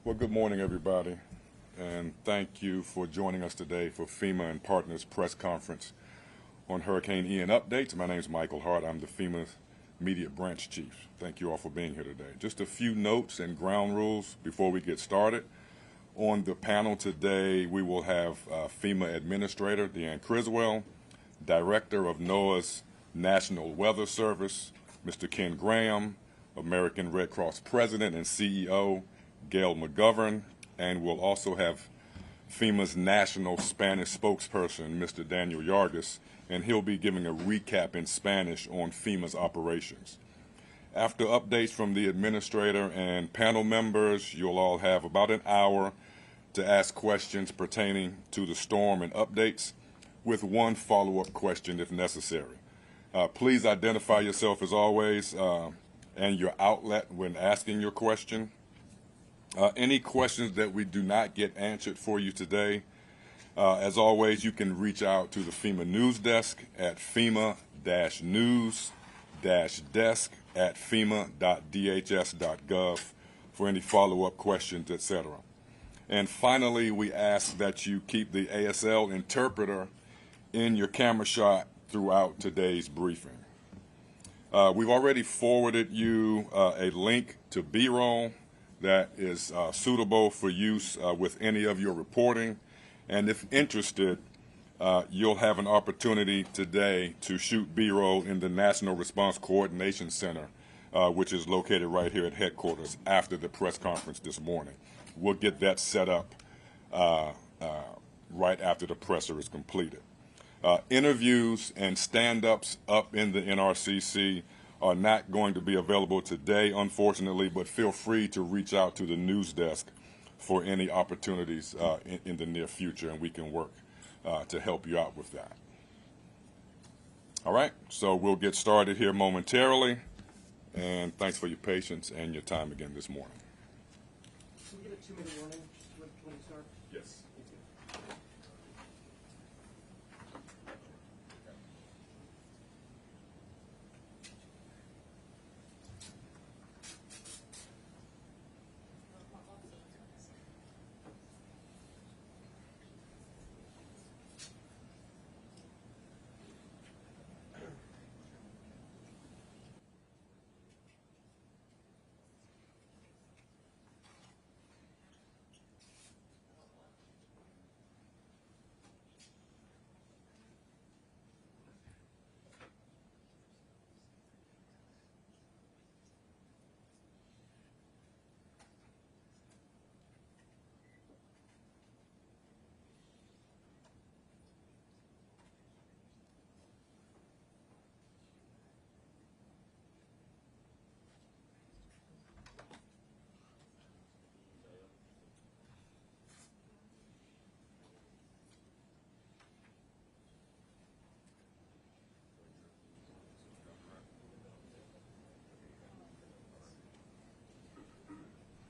Well, good morning, everybody, and thank you for joining us today for FEMA and Partners press conference on Hurricane Ian updates. My name is Michael Hart. I'm the FEMA Media Branch Chief. Thank you all for being here today. Just a few notes and ground rules before we get started. On the panel today, we will have FEMA Administrator Deanne Criswell, Director of NOAA's National Weather Service, Mr. Ken Graham, American Red Cross President and CEO, Gail McGovern, and we'll also have FEMA's national Spanish spokesperson, Mr. Daniel Yargis, and he'll be giving a recap in Spanish on FEMA's operations. After updates from the administrator and panel members, you'll all have about an hour to ask questions pertaining to the storm and updates, with one follow-up question if necessary. Please identify yourself as always and your outlet when asking your question. Any questions that we do not get answered for you today, as always, you can reach out to the FEMA News Desk at FEMA-news-desk@fema.dhs.gov for any follow-up questions, etc. And finally, we ask that you keep the ASL interpreter in your camera shot throughout today's briefing. We've already forwarded you a link to B-roll that is suitable for use with any of your reporting. And if interested, you'll have an opportunity today to shoot B-roll in the National Response Coordination Center, which is located right here at headquarters after the press conference this morning. We'll get that set up right after the presser is completed. Interviews and stand-ups up in the NRCC are not going to be available today, unfortunately, but feel free to reach out to the news desk for any opportunities in the near future, and we can work to help you out with that. All right, so we'll get started here momentarily, and thanks for your patience and your time again this morning. Can we get a 2-minute warning just when we start? Yes.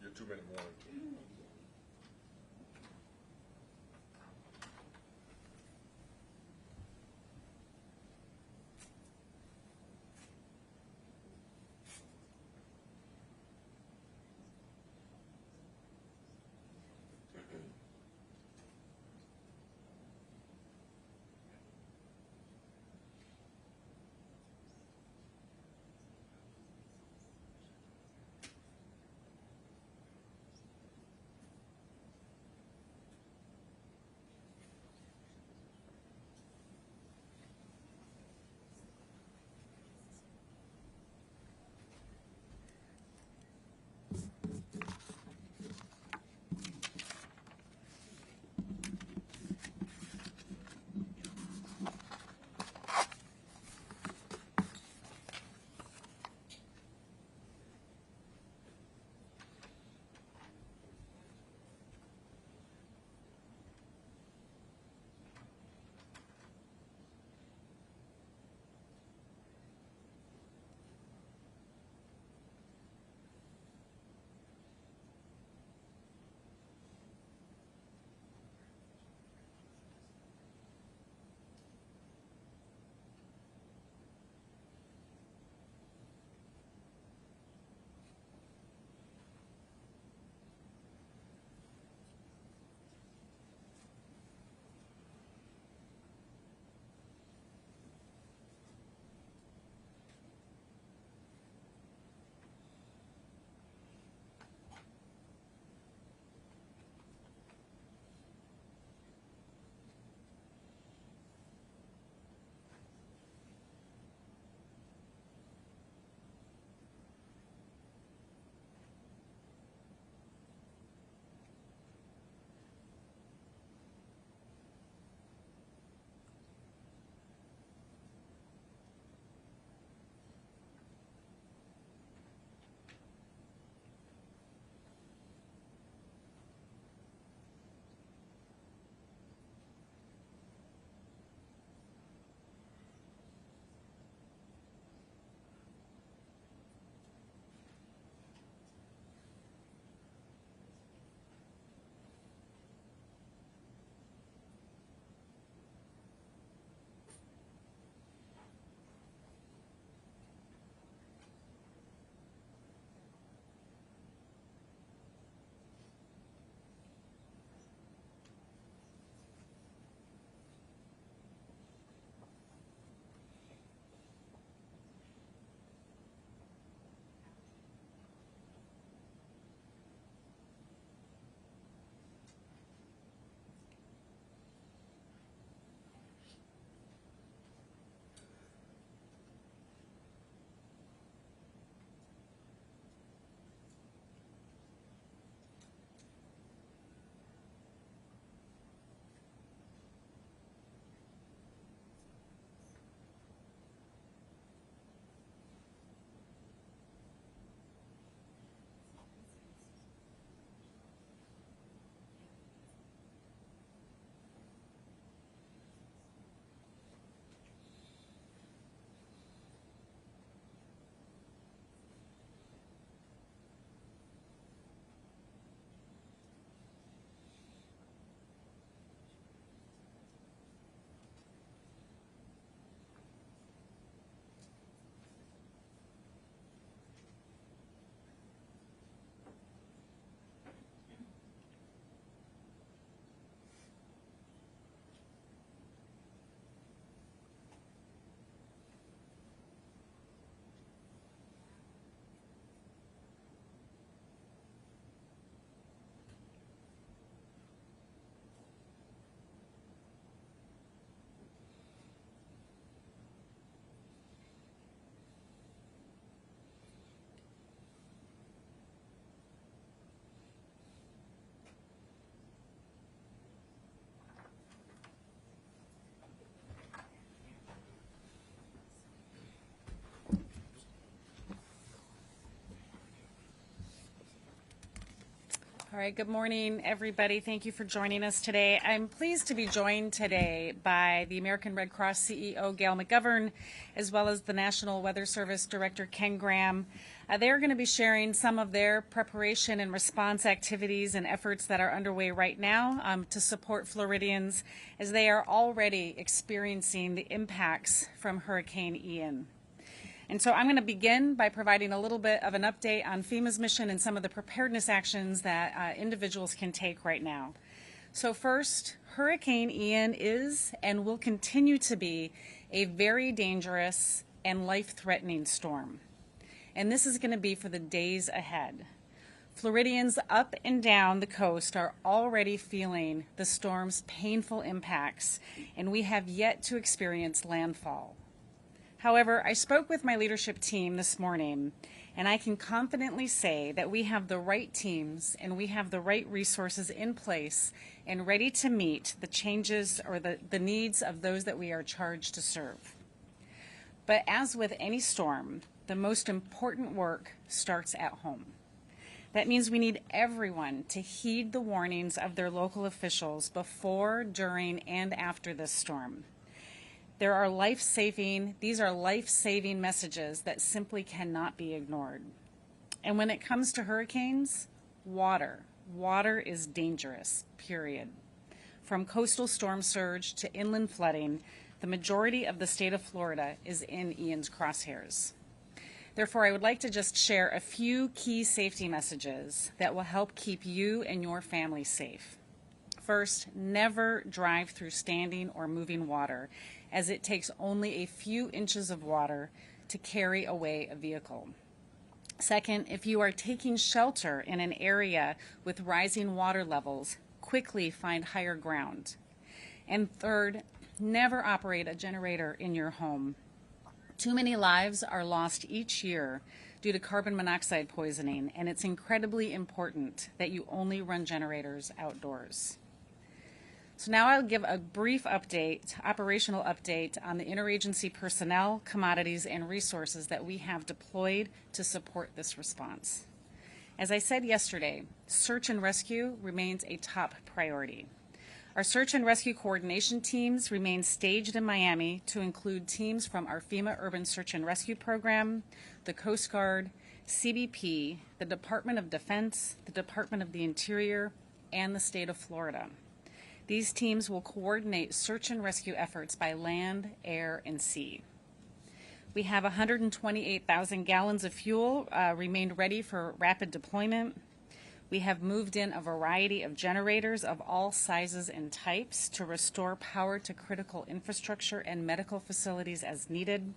Your 2-minute warning. All right, good morning, everybody. Thank you for joining us today. I'm pleased to be joined today by the American Red Cross CEO, Gail McGovern, as well as the National Weather Service Director, Ken Graham. They're going to be sharing some of their preparation and response activities and efforts that are underway right now to support Floridians as they are already experiencing the impacts from Hurricane Ian. And so I'm going to begin by providing a little bit of an update on FEMA's mission and some of the preparedness actions that individuals can take right now. So first, Hurricane Ian is and will continue to be a very dangerous and life-threatening storm. And this is going to be for the days ahead. Floridians up and down the coast are already feeling the storm's painful impacts, and we have yet to experience landfall. However, I spoke with my leadership team this morning, and I can confidently say that we have the right teams and we have the right resources in place and ready to meet the changes or the needs of those that we are charged to serve. But as with any storm, the most important work starts at home. That means we need everyone to heed the warnings of their local officials before, during, and after this storm. These are life-saving messages that simply cannot be ignored. And when it comes to hurricanes, water is dangerous, period. From coastal storm surge to inland flooding, the majority of the state of Florida is in Ian's crosshairs. Therefore, I would like to just share a few key safety messages that will help keep you and your family safe. First, never drive through standing or moving water, as it takes only a few inches of water to carry away a vehicle. Second, if you are taking shelter in an area with rising water levels, quickly find higher ground. And third, never operate a generator in your home. Too many lives are lost each year due to carbon monoxide poisoning, and it's incredibly important that you only run generators outdoors. So now I'll give a brief operational update on the interagency personnel, commodities, and resources that we have deployed to support this response. As I said yesterday, search and rescue remains a top priority. Our search and rescue coordination teams remain staged in Miami to include teams from our FEMA Urban Search and Rescue Program, the Coast Guard, CBP, the Department of Defense, the Department of the Interior, and the state of Florida. These teams will coordinate search and rescue efforts by land, air, and sea. We have 128,000 gallons of fuel remained ready for rapid deployment. We have moved in a variety of generators of all sizes and types to restore power to critical infrastructure and medical facilities as needed.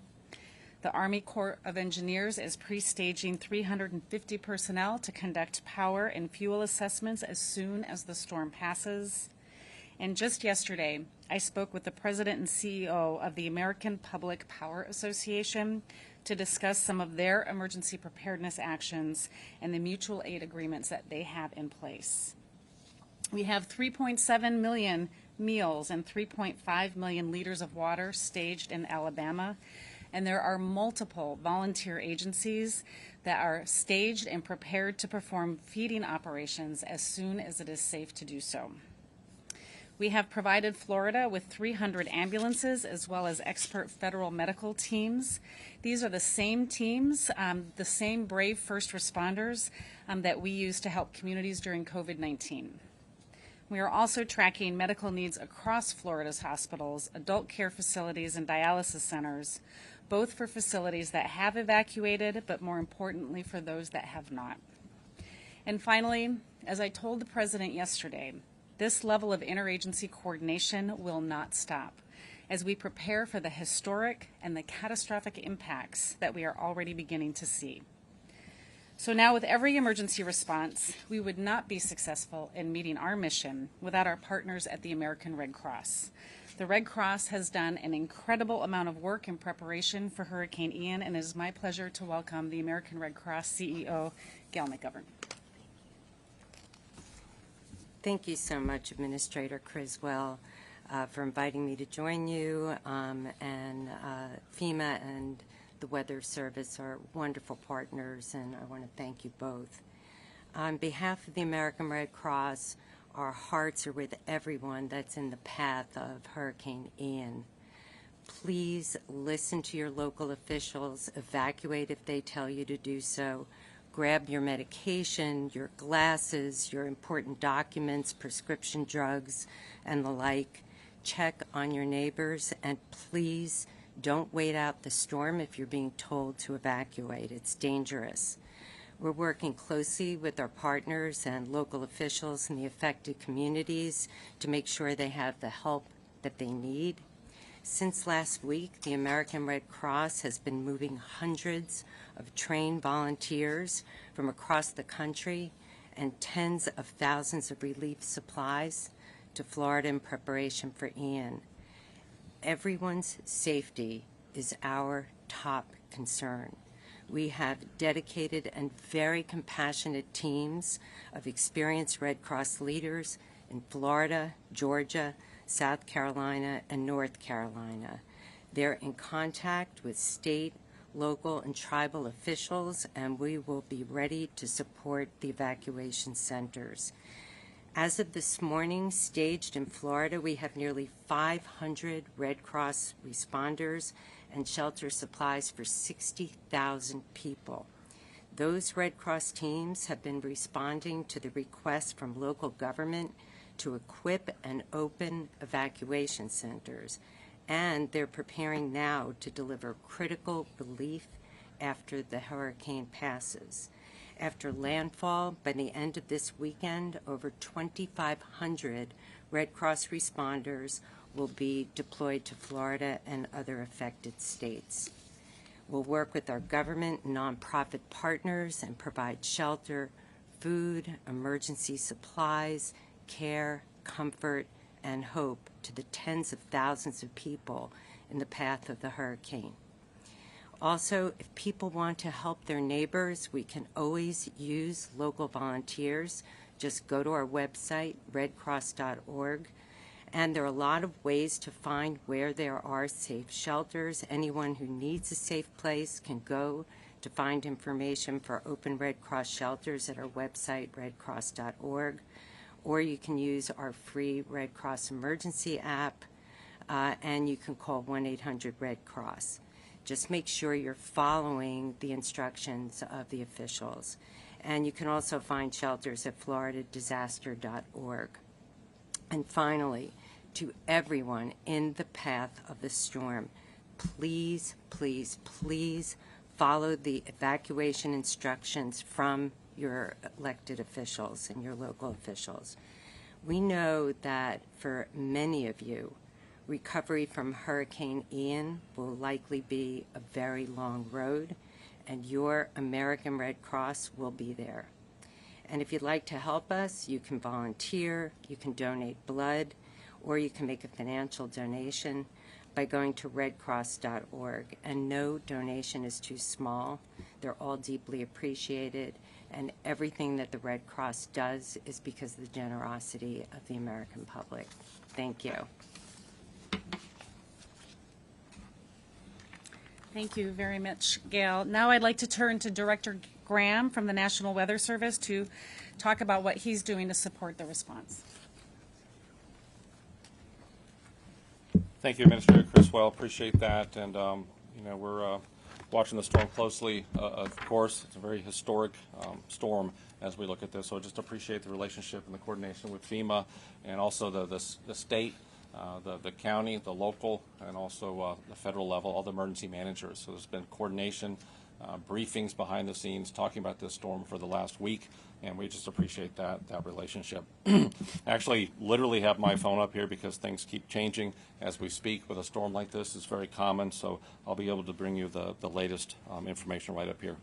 The Army Corps of Engineers is pre-staging 350 personnel to conduct power and fuel assessments as soon as the storm passes. And just yesterday, I spoke with the President and CEO of the American Public Power Association to discuss some of their emergency preparedness actions and the mutual aid agreements that they have in place. We have 3.7 million meals and 3.5 million liters of water staged in Alabama, and there are multiple volunteer agencies that are staged and prepared to perform feeding operations as soon as it is safe to do so. We have provided Florida with 300 ambulances as well as expert federal medical teams. These are the same teams, the same brave first responders that we use to help communities during COVID-19. We are also tracking medical needs across Florida's hospitals, adult care facilities, and dialysis centers, both for facilities that have evacuated, but more importantly for those that have not. And finally, as I told the President yesterday, this level of interagency coordination will not stop as we prepare for the historic and the catastrophic impacts that we are already beginning to see. So now with every emergency response, we would not be successful in meeting our mission without our partners at the American Red Cross. The Red Cross has done an incredible amount of work in preparation for Hurricane Ian, and it is my pleasure to welcome the American Red Cross CEO, Gail McGovern. Thank you so much, Administrator Criswell, for inviting me to join you. And FEMA and the Weather Service are wonderful partners, and I want to thank you both. On behalf of the American Red Cross, our hearts are with everyone that's in the path of Hurricane Ian. Please listen to your local officials, evacuate if they tell you to do so, grab your medication, your glasses, your important documents, prescription drugs, and the like. Check on your neighbors, and please don't wait out the storm if you're being told to evacuate. It's dangerous. We're working closely with our partners and local officials in the affected communities to make sure they have the help that they need. Since last week, the American Red Cross has been moving hundreds of trained volunteers from across the country and tens of thousands of relief supplies to Florida in preparation for Ian. Everyone's safety is our top concern. We have dedicated and very compassionate teams of experienced Red Cross leaders in Florida, Georgia, South Carolina, and North Carolina. They're in contact with state, local, and tribal officials, and we will be ready to support the evacuation centers. As of this morning, staged in Florida, we have nearly 500 Red Cross responders and shelter supplies for 60,000 people. Those Red Cross teams have been responding to the requests from local government to equip and open evacuation centers, and they're preparing now to deliver critical relief after the hurricane passes. After landfall, by the end of this weekend, over 2,500 Red Cross responders will be deployed to Florida and other affected states. We'll work with our government and nonprofit partners and provide shelter, food, emergency supplies, care, comfort, and hope to the tens of thousands of people in the path of the hurricane. Also, if people want to help their neighbors, we can always use local volunteers. Just go to our website, redcross.org, and there are a lot of ways to find where there are safe shelters. Anyone who needs a safe place can go to find information for open Red Cross shelters at our website, redcross.org, or you can use our free Red Cross emergency app, and you can call 1-800-RED-CROSS. Just make sure you're following the instructions of the officials. And you can also find shelters at floridadisaster.org. And finally, to everyone in the path of the storm, please, please, please follow the evacuation instructions from your elected officials and your local officials. We know that for many of you, recovery from Hurricane Ian will likely be a very long road, and your American Red Cross will be there. And if you'd like to help us, you can volunteer, you can donate blood, or you can make a financial donation by going to redcross.org. And no donation is too small. They're all deeply appreciated, and everything that the Red Cross does is because of the generosity of the American public. Thank you. Thank you very much, Gail. Now I'd like to turn to Director Graham from the National Weather Service to talk about what he's doing to support the response. Thank you, Administrator Criswell. Appreciate that. And, we're watching the storm closely. Of course, it's a very historic storm as we look at this. So I just appreciate the relationship and the coordination with FEMA and also the state, the county, the local, and also the federal level, all the emergency managers. So there's been coordination, briefings behind the scenes, talking about this storm for the last week, and we just appreciate that relationship. Actually, literally have my phone up here because things keep changing as we speak. With a storm like this, it's very common, so I'll be able to bring you the latest information right up here.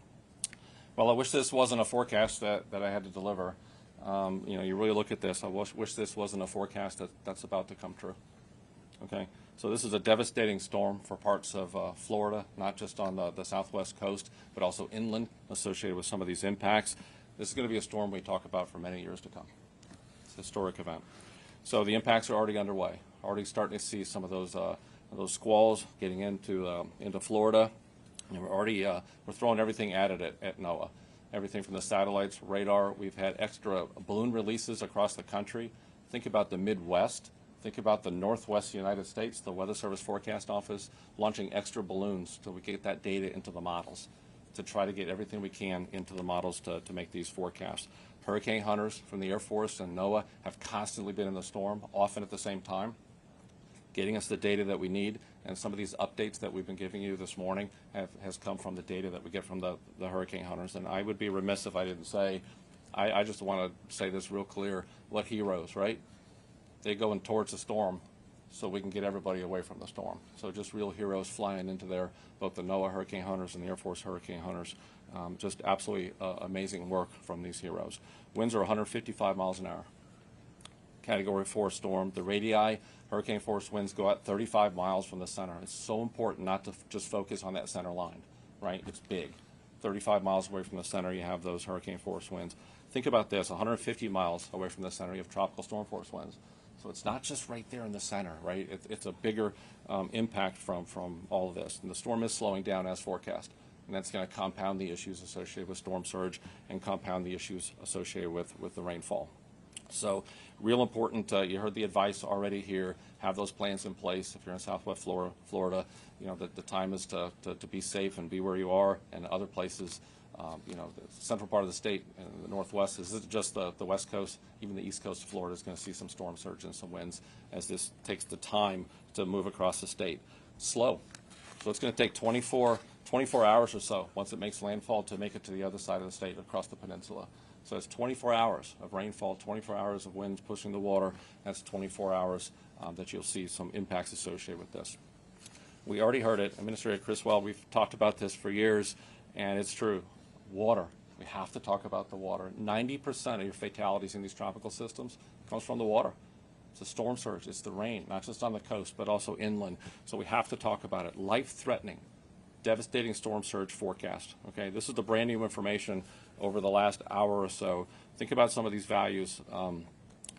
Well, I wish this wasn't a forecast that I had to deliver. You really look at this. I wish this wasn't a forecast that's about to come true. Okay, so this is a devastating storm for parts of Florida, not just on the southwest coast, but also inland associated with some of these impacts. This is going to be a storm we talk about for many years to come. It's a historic event. So the impacts are already underway. Already starting to see some of those squalls getting into Florida. And we're throwing everything at it at NOAA. everything from the satellites, radar. We've had extra balloon releases across the country. Think about the Midwest. Think about the Northwest United States, the Weather Service Forecast Office launching extra balloons so we get that data into the models to try to get everything we can into the models to make these forecasts. Hurricane hunters from the Air Force and NOAA have constantly been in the storm, often at the same time, getting us the data that we need. And some of these updates that we've been giving you this morning has come from the data that we get from the hurricane hunters. And I would be remiss if I didn't say, I just want to say this real clear, what heroes, right? They go in towards the storm so we can get everybody away from the storm. So just real heroes flying into there, both the NOAA hurricane hunters and the Air Force hurricane hunters. Just absolutely amazing work from these heroes. Winds are 155 miles an hour. Category 4 storm. The radii, hurricane force winds go out 35 miles from the center. It's so important not to just focus on that center line, right? It's big. 35 miles away from the center, you have those hurricane force winds. Think about this, 150 miles away from the center, you have tropical storm force winds. So it's not just right there in the center, right? It's a bigger impact from all of this. And the storm is slowing down as forecast. And that's going to compound the issues associated with storm surge and compound the issues associated with the rainfall. So real important, you heard the advice already here, have those plans in place. If you're in Southwest Florida, you know, the time is to be safe and be where you are, and other places, you know, the central part of the state and the Northwest, this isn't just the West Coast, even the East Coast of Florida is going to see some storm surge and some winds as this takes the time to move across the state. Slow. So it's going to take 24 hours or so once it makes landfall to make it to the other side of the state across the peninsula. So it's 24 hours of rainfall, 24 hours of winds pushing the water. That's 24 hours that you'll see some impacts associated with this. We already heard it. Administrator Criswell, we've talked about this for years, and it's true. Water. We have to talk about the water. 90% of your fatalities in these tropical systems comes from the water. It's a storm surge. It's the rain, not just on the coast, but also inland. So we have to talk about it. Life-threatening, devastating storm surge forecast. Okay, this is the brand new information over the last hour or so. Think about some of these values.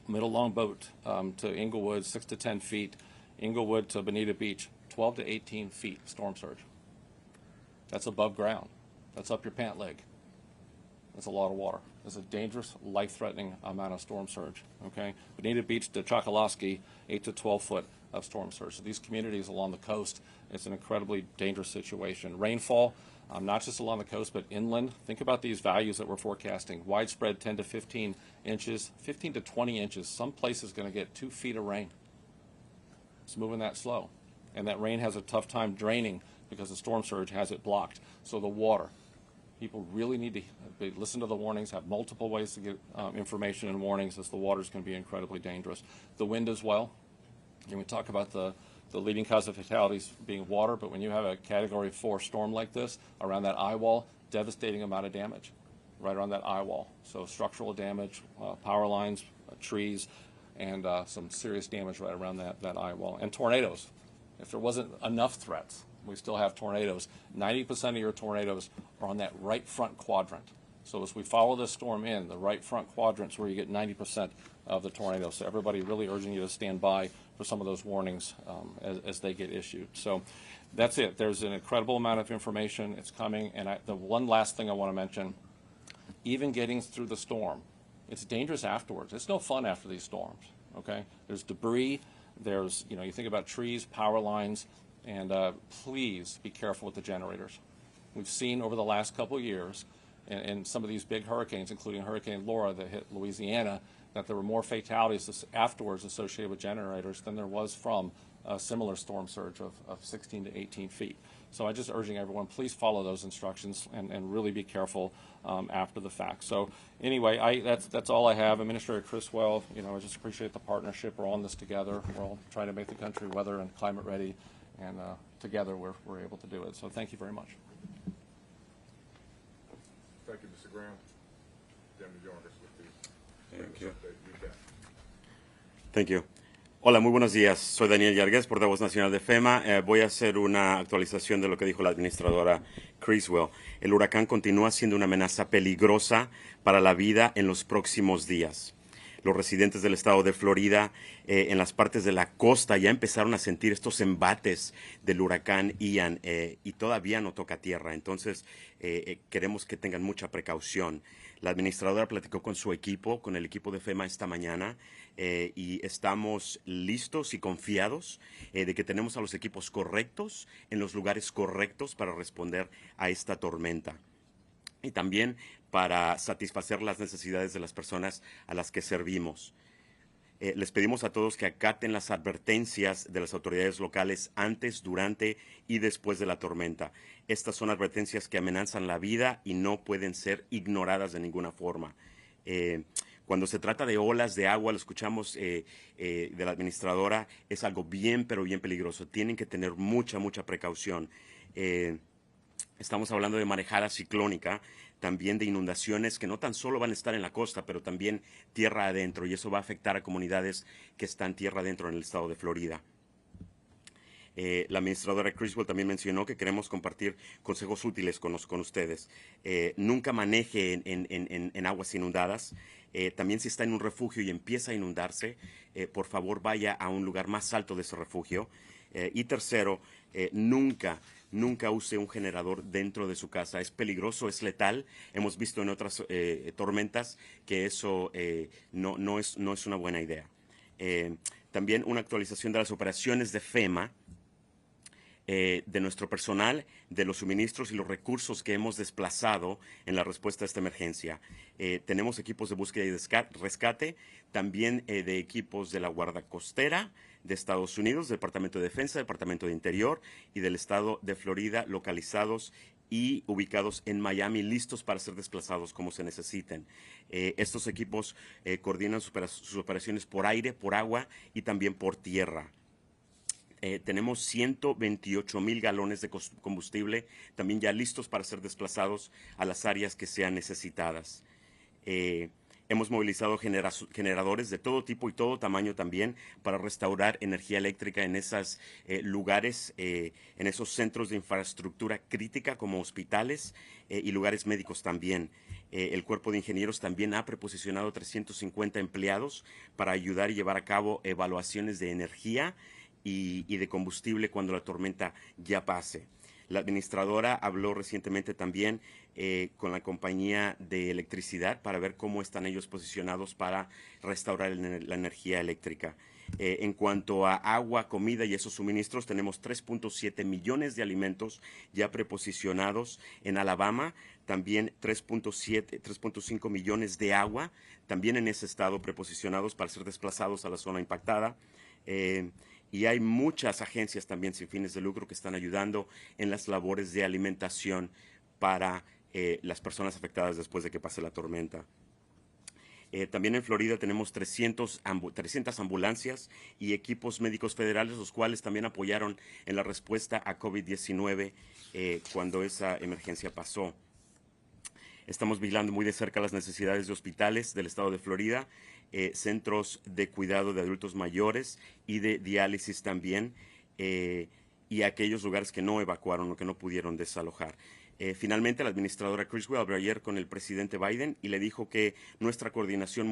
Middle longboat to Inglewood, 6 to 10 feet. Inglewood to Bonita Beach, 12 to 18 feet storm surge. That's above ground. That's up your pant leg. That's a lot of water. It's a dangerous, life-threatening amount of storm surge. Okay, Bonita Beach to Chokoloskee, 8 to 12 foot of storm surge. So these communities along the coast, it's an incredibly dangerous situation. Rainfall, not just along the coast, but inland. Think about these values that we're forecasting. Widespread 10 to 15 inches, 15 to 20 inches. Some places going to get 2 feet of rain. It's moving that slow. And that rain has a tough time draining because the storm surge has it blocked. So the water. People really need to listen to the warnings, have multiple ways to get information and warnings, as the water is going to be incredibly dangerous. The wind as well. And we talk about the leading cause of fatalities being water, but when you have a Category 4 storm like this around that eye wall, devastating amount of damage right around that eye wall. So structural damage, power lines, trees, and some serious damage right around that eye wall. And tornadoes. If there wasn't enough threats, we still have tornadoes. 90% of your tornadoes are on that right front quadrant. So as we follow this storm in, the right front quadrant's where you get 90% of the tornadoes. So everybody really urging you to stand by for some of those warnings as they get issued. So that's it. There's an incredible amount of information. It's coming. And the one last thing I want to mention, even getting through the storm, it's dangerous afterwards. It's no fun after these storms, okay? There's debris. There's, you know, you think about trees, power lines, and please be careful with the generators. We've seen over the last couple of years in some of these big hurricanes, including Hurricane Laura that hit Louisiana, that there were more fatalities afterwards associated with generators than there was from a similar storm surge of 16 to 18 feet. So I'm just urging everyone, please follow those instructions and really be careful after the fact. So anyway, that's all I have. Administrator Criswell, you know, I just appreciate the partnership. We're on this together. We're all trying to make the country weather and climate ready, and together we're able to do it. So thank you very much. Thank you, Mr. Graham. Deputy Jarvis with the Thank you. update. Thank you. Hola, muy buenos días. Soy Daniel Yarguez, portavoz nacional de FEMA. Voy a hacer una actualización de lo que dijo la administradora Criswell. El huracán continúa siendo una amenaza peligrosa para la vida en los próximos días. los residentes del estado de Florida, en las partes de la costa, ya empezaron a sentir estos embates del huracán Ian y todavía no toca tierra. Entonces, queremos que tengan mucha precaución. La administradora platicó con su equipo, con el equipo de Fema esta mañana, y estamos listos y confiados de que tenemos a los equipos correctos en los lugares correctos para responder a esta tormenta. Y también para satisfacer las necesidades de las personas a las que servimos. Les pedimos a todos que acaten las advertencias de las autoridades locales antes, durante y después de la tormenta. Estas son advertencias que amenazan la vida y no pueden ser ignoradas de ninguna forma. Cuando se trata de olas de agua, lo escuchamos de la administradora, es algo bien, pero bien peligroso. Tienen que tener mucha, mucha precaución. Estamos hablando de marejada ciclónica, también de inundaciones que no tan solo van a estar en la costa, pero también tierra adentro, y eso va a afectar a comunidades que están tierra adentro en el estado de Florida. La administradora Criswell también mencionó que queremos compartir consejos útiles con ustedes. Nunca maneje en aguas inundadas. También si está en un refugio y empieza a inundarse, por favor vaya a un lugar más alto de ese refugio. Y tercero, nunca use un generador dentro de su casa. Es peligroso, es letal. Hemos visto en otras tormentas que eso no es una buena idea. También una actualización de las operaciones de Fema, de nuestro personal, de los suministros y los recursos que hemos desplazado en la respuesta a esta emergencia. Tenemos equipos de búsqueda y rescate, también de equipos de la Guardia Costera de Estados Unidos, Departamento de Defensa, Departamento de Interior y del estado de Florida, localizados y ubicados en Miami, listos para ser desplazados como se necesiten. Estos equipos coordinan sus operaciones por aire, por agua y también por tierra. Tenemos 128,000 galones de combustible también ya listos para ser desplazados a las áreas que sean necesitadas. Hemos movilizado generadores de todo tipo y todo tamaño también para restaurar energía eléctrica en esos lugares, en esos centros de infraestructura crítica como hospitales y lugares médicos también. El cuerpo de ingenieros también ha preposicionado 350 empleados para ayudar y llevar a cabo evaluaciones de energía y de combustible cuando la tormenta ya pase. La administradora habló recientemente también con la compañía de electricidad para ver cómo están ellos posicionados para restaurar la energía eléctrica. En cuanto a agua, comida y esos suministros, tenemos 3.7 millones de alimentos ya preposicionados en Alabama, también 3.5 millones de agua, también en ese estado preposicionados para ser desplazados a la zona impactada. Y hay muchas agencias también sin fines de lucro que están ayudando en las labores de alimentación para las personas afectadas después de que pase la tormenta. También en Florida tenemos 300 ambulancias y equipos médicos federales, los cuales también apoyaron en la respuesta a COVID-19 cuando esa emergencia pasó. Estamos vigilando muy de cerca las necesidades de hospitales del estado de Florida, centros de cuidado de adultos mayores y de diálisis también, y aquellos lugares que no evacuaron o que no pudieron desalojar. Finalmente, la administradora Criswell habló ayer con el presidente Biden y le dijo que nuestra coordinación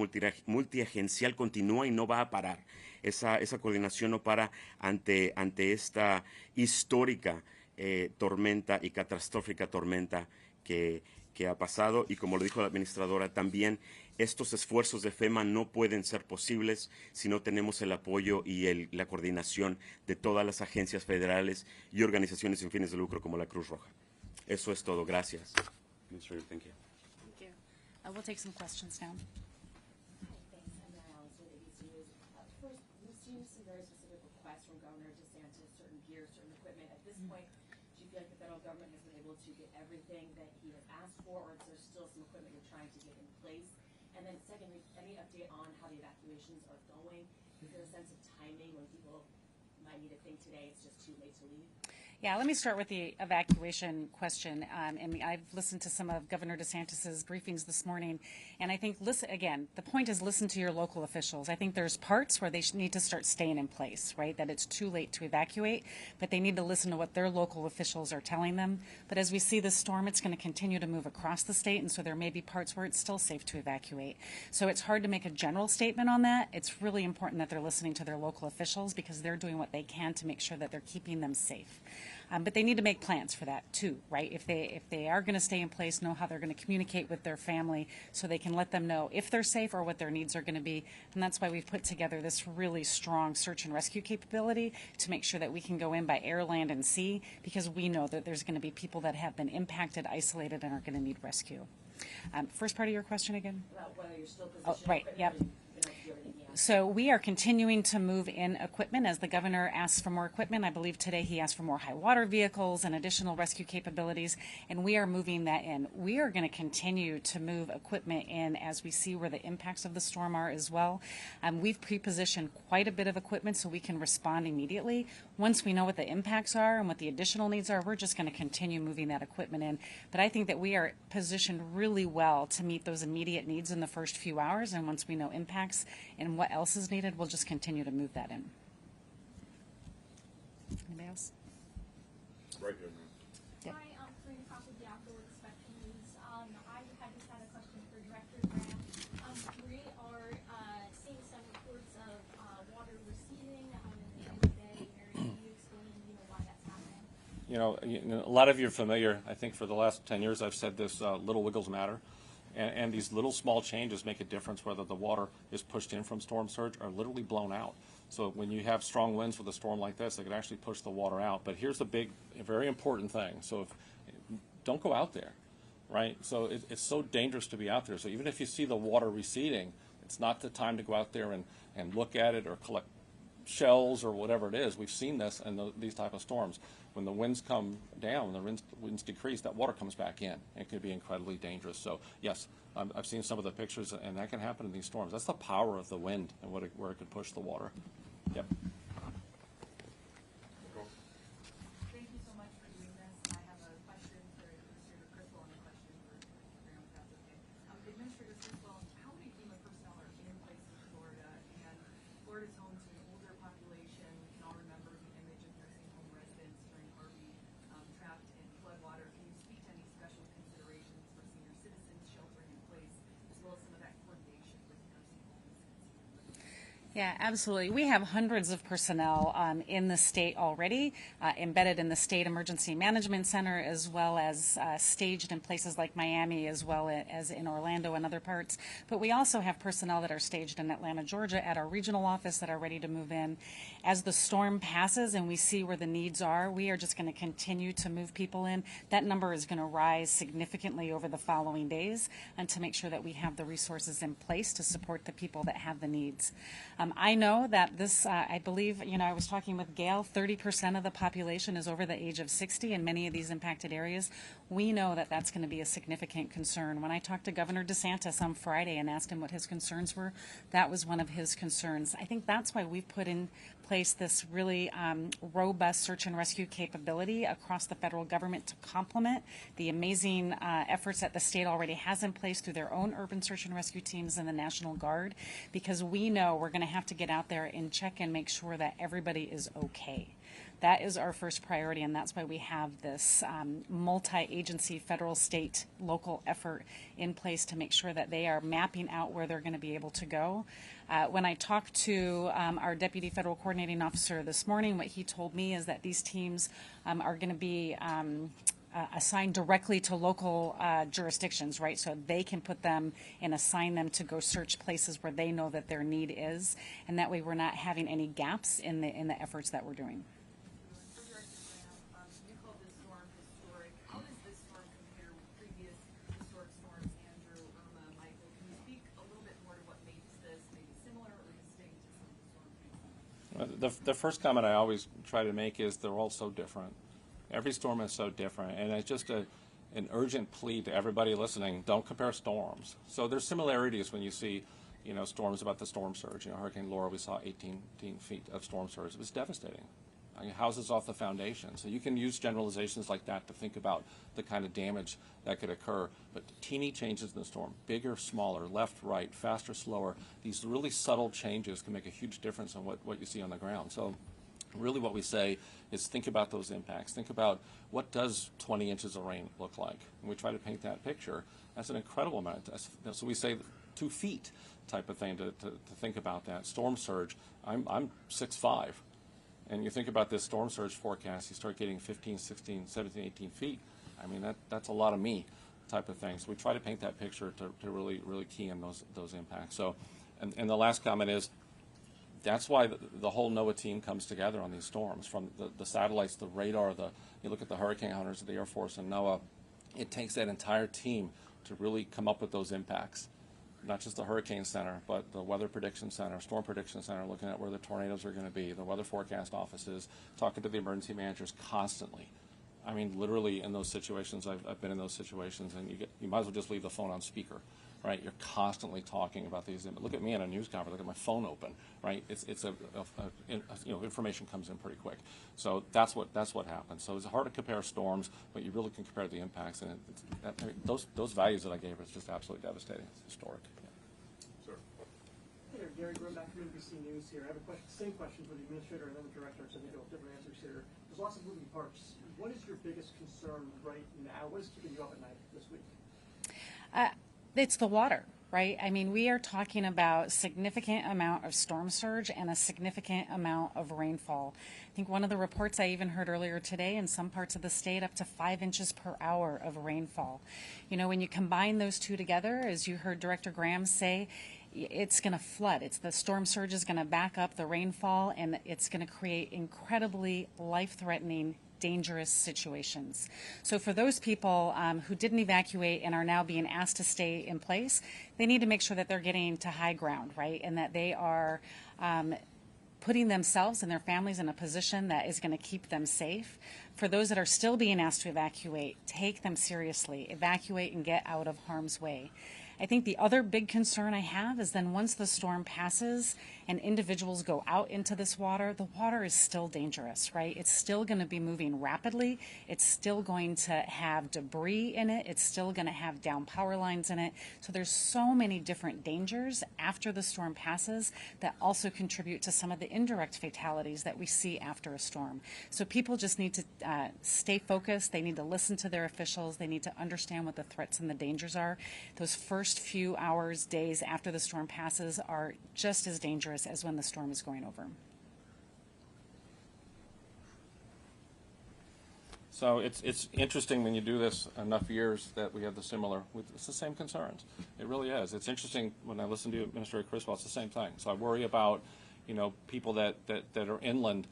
multiagencial continúa y no va a parar. Esa coordinación no para ante esta histórica tormenta y catastrófica tormenta que ha pasado, y como lo dijo la administradora también, estos esfuerzos de Fema no pueden ser posibles si no tenemos el apoyo y la coordinación de todas las agencias federales y organizaciones sin fines de lucro como la Cruz Roja. Eso es todo. Gracias. Thank you. Thank you. We'll take some questions now. Thanks, I'm Alice with ABC News. First, we've seen some very specific requests from Governor DeSantis, certain gear, certain equipment. At this point, do you feel like the federal government has been able to get everything that he has asked for, or is there still some equipment you're trying to get in place? And then secondly, any update on how the evacuations are going? Is there a sense of timing when people might need to think today it's just too late to leave? Yeah, let me start with the evacuation question. And I've listened to some of Governor DeSantis's briefings this morning, and I think, listen again, the point is listen to your local officials. I think there's parts where they need to start staying in place, right? That it's too late to evacuate, but they need to listen to what their local officials are telling them. But as we see this storm, it's going to continue to move across the state, and so there may be parts where it's still safe to evacuate. So it's hard to make a general statement on that. It's really important that they're listening to their local officials because they're doing what they can to make sure that they're keeping them safe. But they need to make plans for that too, right? If they are going to stay in place, know how they're going to communicate with their family so they can let them know if they're safe or what their needs are going to be. And that's why we've put together this really strong search and rescue capability to make sure that we can go in by air, land, and sea, because we know that there's going to be people that have been impacted, isolated, and are going to need rescue. First part of your question again? About whether you're still positioned. Oh, right, yep. So we are continuing to move in equipment as the governor asks for more equipment. I believe today he asked for more high water vehicles and additional rescue capabilities, and we are moving that in. We are going to continue to move equipment in as we see where the impacts of the storm are as well. We've pre-positioned quite a bit of equipment so we can respond immediately. Once we know what the impacts are and what the additional needs are, we're just going to continue moving that equipment in. But I think that we are positioned really well to meet those immediate needs in the first few hours, and once we know impacts and what else is needed, we'll just continue to move that in. Anybody else? Right here, man. Yep. Hi, I'm Karina Cox with the Outdoor Inspection News. I just had a question for Director Graham. We are seeing some reports of water receding in the Bay area. Can you explain, why that's happening? A lot of you are familiar. I think for the last 10 years I've said this, little wiggles matter. And these little small changes make a difference whether the water is pushed in from storm surge or literally blown out. So when you have strong winds with a storm like this, it can actually push the water out. But here's the very important thing. So don't go out there, right? So it's so dangerous to be out there. So even if you see the water receding, it's not the time to go out there and look at it or collect shells or whatever it is. We've seen this in these type of storms. When the winds come down, when the winds decrease, that water comes back in. It can be incredibly dangerous. So yes, I've seen some of the pictures, and that can happen in these storms. That's the power of the wind and where it could push the water. Yep. Thank you so much for doing this. I have a question for Administrator Criswell and a question for Director Graham, if that's okay. Administrator Criswell, how many FEMA personnel are in place in Florida? And Florida's home to an older population. We can all remember the image of nursing home residents during Harvey trapped in floodwater. Can you speak to any special considerations for senior citizens sheltering in place, as well as some of that coordination with nursing homes? Yeah, absolutely. We have hundreds of personnel in the state already, embedded in the State Emergency Management Center, as well as staged in places like Miami, as well as in Orlando and other parts. But we also have personnel that are staged in Atlanta, Georgia, at our regional office that are ready to move in. As the storm passes and we see where the needs are, we are just going to continue to move people in. That number is going to rise significantly over the following days, and to make sure that we have the resources in place to support the people that have the needs. I know that this, I believe, I was talking with Gail, 30% of the population is over the age of 60 in many of these impacted areas. We know that that's going to be a significant concern. When I talked to Governor DeSantis on Friday and asked him what his concerns were, that was one of his concerns. I think that's why we've put in place this really robust search and rescue capability across the federal government to complement the amazing efforts that the state already has in place through their own urban search and rescue teams and the National Guard, because we know we're going to have to get out there and check and make sure that everybody is okay. That is our first priority, and that's why we have this multi-agency, federal, state, local effort in place to make sure that they are mapping out where they're going to be able to go. When I talked to our Deputy Federal Coordinating Officer this morning, what he told me is that these teams are going to be assigned directly to local jurisdictions, right? So they can put them and assign them to go search places where they know that their need is, and that way we're not having any gaps in the efforts that we're doing. For Director Graham, you called this storm historic. How does this storm compare with previous historic storms, Andrew, Irma, Michael? Can you speak a little bit more to what makes this maybe similar or distinct to some of the storms we've seen? The first comment I always try to make is they're all so different. Every storm is so different, and it's just an urgent plea to everybody listening: don't compare storms. So there's similarities when you see, storms about the storm surge. Hurricane Laura, we saw 18 feet of storm surge. It was devastating. houses off the foundation. So you can use generalizations like that to think about the kind of damage that could occur. But teeny changes in the storm, bigger, smaller, left, right, faster, slower, these really subtle changes can make a huge difference on what you see on the ground. So really what we say is think about those impacts. Think about what does 20 inches of rain look like. And we try to paint that picture. That's an incredible amount. So we say 2 feet type of thing to think about that. Storm surge, I'm 6'5". And you think about this storm surge forecast, you start getting 15, 16, 17, 18 feet. I mean, that's a lot of me type of thing. So we try to paint that picture to really, really key in those impacts. So, and the last comment is, that's why the whole NOAA team comes together on these storms, from the satellites, the radar, you look at the hurricane hunters of the Air Force and NOAA. It takes that entire team to really come up with those impacts. Not just the Hurricane Center, but the Weather Prediction Center, Storm Prediction Center, looking at where the tornadoes are going to be, the weather forecast offices, talking to the emergency managers constantly. I mean, literally in those situations, I've been in those situations, and you might as well just leave the phone on speaker, right? You're constantly talking about these. Look at me in a news conference. Look at my phone open, right? Information comes in pretty quick. So that's what happens. So it's hard to compare storms, but you really can compare the impacts, and those values that I gave are just absolutely devastating. It's historic. Sir. Hey there, Gary Grunback from NBC News here. I have a same question for the administrator and then the director, so they have different answers here. There's lots of moving parts. What is your biggest concern right now? What is keeping you up at night this week? It's the water, right? I mean, we are talking about significant amount of storm surge and a significant amount of rainfall. I think one of the reports I even heard earlier today, in some parts of the state, up to 5 inches per hour of rainfall. You know, when you combine those two together, as you heard Director Graham say, it's going to flood. The storm surge is going to back up the rainfall, and it's going to create incredibly life-threatening, dangerous situations. So for those people who didn't evacuate and are now being asked to stay in place, they need to make sure that they're getting to high ground, right? And that they are putting themselves and their families in a position that is going to keep them safe. For those that are still being asked to evacuate, take them seriously. Evacuate and get out of harm's way. I think the other big concern I have is then once the storm passes and individuals go out into this water, the water is still dangerous, right? It's still going to be moving rapidly. It's still going to have debris in it. It's still going to have down power lines in it. So there's so many different dangers after the storm passes that also contribute to some of the indirect fatalities that we see after a storm. So people just need to stay focused. They need to listen to their officials. They need to understand what the threats and the dangers are. Those first few hours, days after the storm passes are just as dangerous as when the storm is going over. So it's interesting when you do this enough years that we have it's the same concerns. It really is. It's interesting when I listen to Administrator Criswell, it's the same thing. So I worry about, people that are inland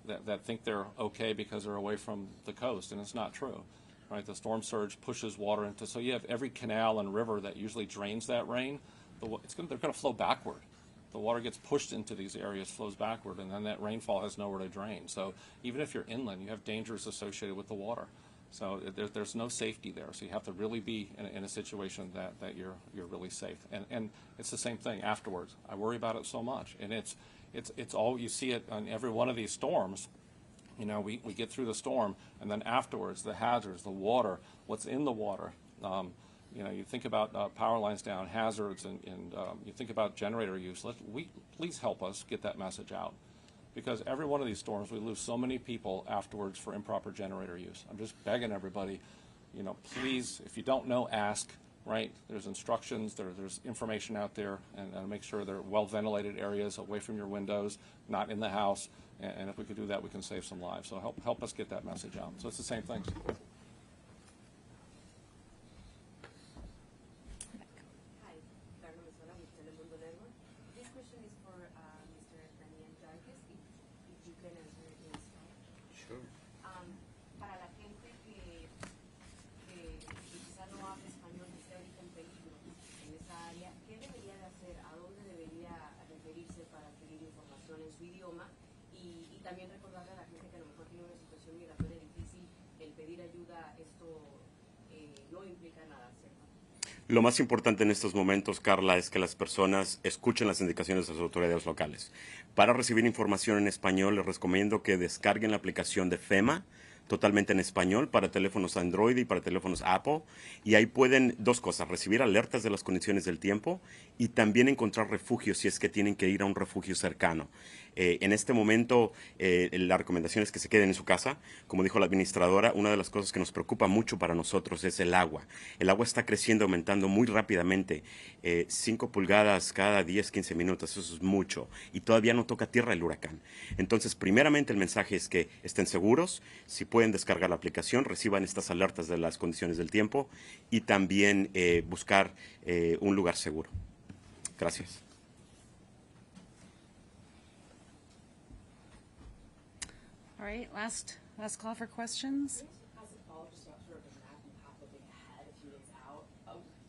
that think they're okay because they're away from the coast, and it's not true. Right, the storm surge pushes water into, so you have every canal and river that usually drains that rain, they're going to flow backward. The water gets pushed into these areas, flows backward, and then that rainfall has nowhere to drain. So even if you're inland, you have dangers associated with the water. So there's no safety there. So you have to really be in a situation that you're really safe. And it's the same thing afterwards. I worry about it so much, and it's all, you see it on every one of these storms. We get through the storm, and then afterwards, the hazards, the water, what's in the water. You think about power lines down, hazards, and you think about generator use. Please help us get that message out, because every one of these storms, we lose so many people afterwards for improper generator use. I'm just begging everybody, please, if you don't know, ask. Right? There's instructions, there's information out there, and make sure they're well-ventilated areas away from your windows, not in the house. And if we could do that, we can save some lives. So help us get that message out. So it's the same thing. Hi, Carlos Venezuela with Telemundo Network. This question is for Mr. Daniel Jarques, if you can answer it in Spanish. Sure. Para la gente que quizá no habla español, que esté ahorita en peligro en esa área, ¿qué debería de hacer? ¿A dónde debería referirse para adquirir información en su idioma? Y también recordarle a la gente que a lo mejor tiene una situación migratoria difícil, el pedir ayuda, esto no implica nada, ¿cierto? Lo más importante en estos momentos, Carla, es que las personas escuchen las indicaciones de las autoridades locales. Para recibir información en español, les recomiendo que descarguen la aplicación de Fema, totalmente en español, para teléfonos Android y para teléfonos Apple. Y ahí pueden, dos cosas, recibir alertas de las condiciones del tiempo y también encontrar refugios si es que tienen que ir a un refugio cercano. En este momento, la recomendación es que se queden en su casa. Como dijo la administradora, una de las cosas que nos preocupa mucho para nosotros es el agua. El agua está creciendo, aumentando muy rápidamente. 5 pulgadas cada 10, 15 minutos, eso es mucho. Y todavía no toca tierra el huracán. Entonces, primeramente el mensaje es que estén seguros. Si pueden descargar la aplicación, reciban estas alertas de las condiciones del tiempo y también buscar un lugar seguro. Gracias. All right, last call for questions. As a follow-up, just about sort of the map and path looking ahead a few days out.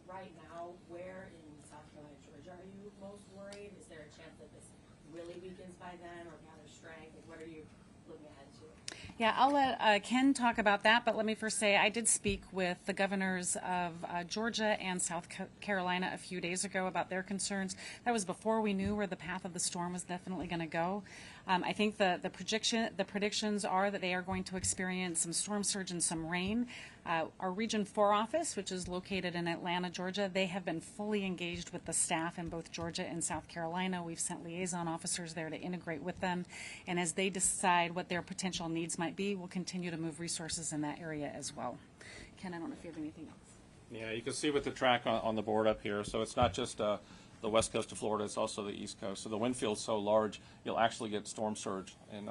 Right now, where in South Carolina and Georgia are you most worried? Is there a chance that this really weakens by then or gathers strength? Like, what are you looking ahead to? Yeah, I'll let Ken talk about that, but let me first say I did speak with the governors of Georgia and South Carolina a few days ago about their concerns. That was before we knew where the path of the storm was definitely going to go. I think the predictions are that they are going to experience some storm surge and some rain. Our Region 4 office, which is located in Atlanta, Georgia, they have been fully engaged with the staff in both Georgia and South Carolina. We've sent liaison officers there to integrate with them. And as they decide what their potential needs might be, we'll continue to move resources in that area as well. Ken, I don't know if you have anything else. Yeah, you can see with the track on the board up here, so it's not just the west coast of Florida, it's also the east coast. So the wind field's so large, you'll actually get storm surge in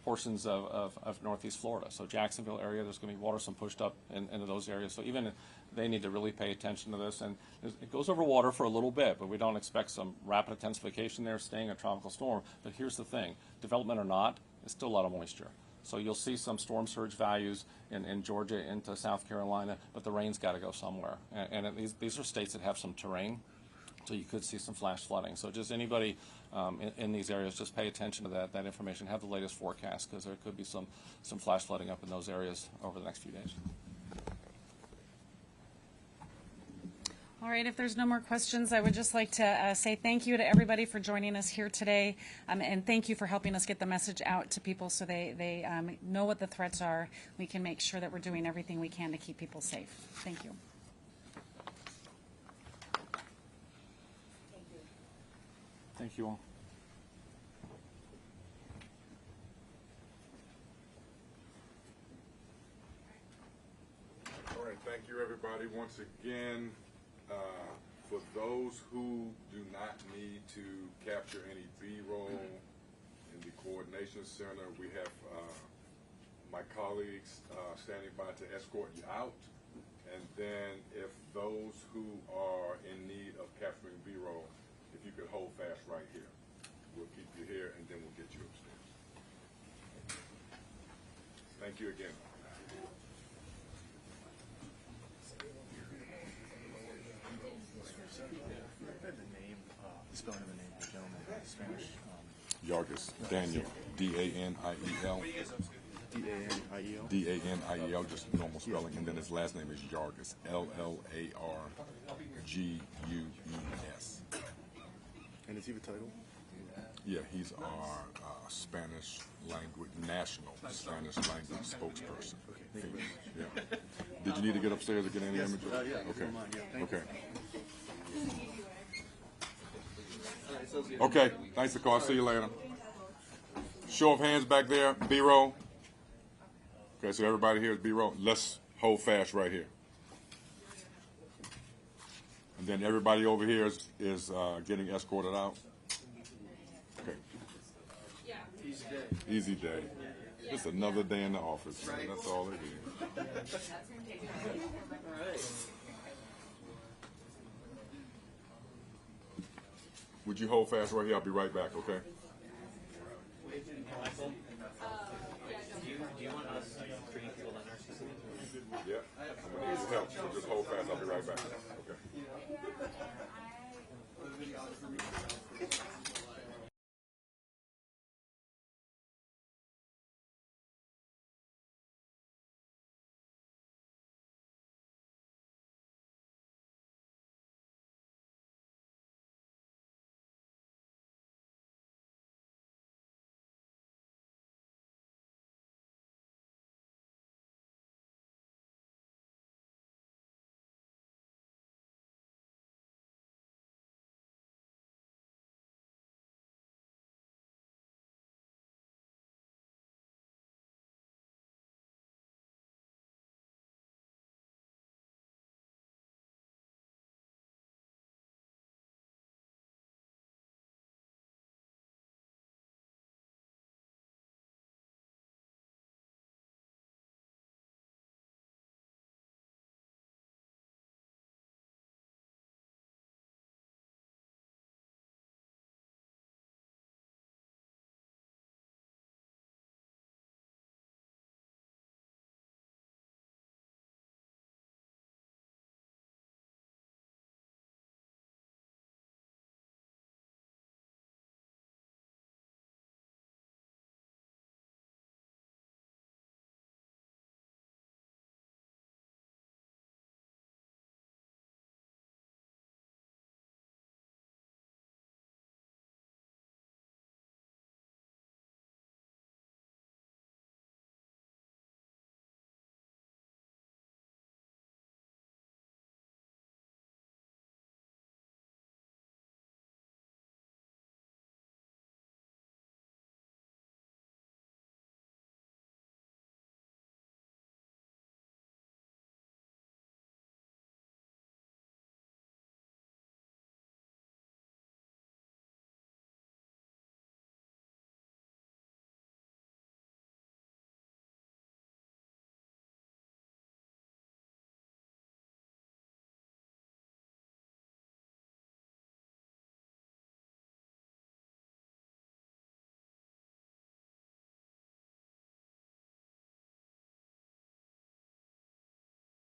portions of northeast Florida. So Jacksonville area, there's going to be water some pushed up into those areas. So even they need to really pay attention to this. And it goes over water for a little bit, but we don't expect some rapid intensification there, staying a tropical storm. But here's the thing, development or not, it's still a lot of moisture. So you'll see some storm surge values in Georgia into South Carolina, but the rain's got to go somewhere. And these are states that have some terrain, so you could see some flash flooding. So just anybody in these areas, just pay attention to that information. Have the latest forecast, because there could be some flash flooding up in those areas over the next few days. All right, if there's no more questions, I would just like to say thank you to everybody for joining us here today, and thank you for helping us get the message out to people so they know what the threats are. We can make sure that we're doing everything we can to keep people safe. Thank you. Thank you all. All right, thank you, everybody. Once again, for those who do not need to capture any B-roll in the coordination center, we have my colleagues standing by to escort you out. And then if those who are in need of capturing B-roll, if you could hold fast right here. We'll keep you here, and then we'll get you upstairs. Thank you again. Spelling of the name of the gentleman in Spanish. Yargis, Daniel, D-A-N-I-E-L. D-A-N-I-E-L. D-A-N-I-E-L, just normal spelling, and then his last name is Yargis, L-L-A-R-G-U-E-S. And is he the title? Yeah, he's our Spanish language, national Spanish language spokesperson. Okay, thank you very much. Yeah. Did you need to get upstairs to get any images? Yeah, if you Okay. don't mind, yeah, thank Okay. you. Okay, thanks for calling. See you later. Show of hands back there, B-roll. Okay, so everybody here is B-roll. Let's hold fast right here. And then everybody over here is getting escorted out. Okay. Easy day. Just another day in the office, man. That's all it is. Would you hold fast right here? I'll be right back, okay? Do you want us to bring people to nurses? Yeah. I'm going to need your help, so just hold fast. I'll be right back. Okay.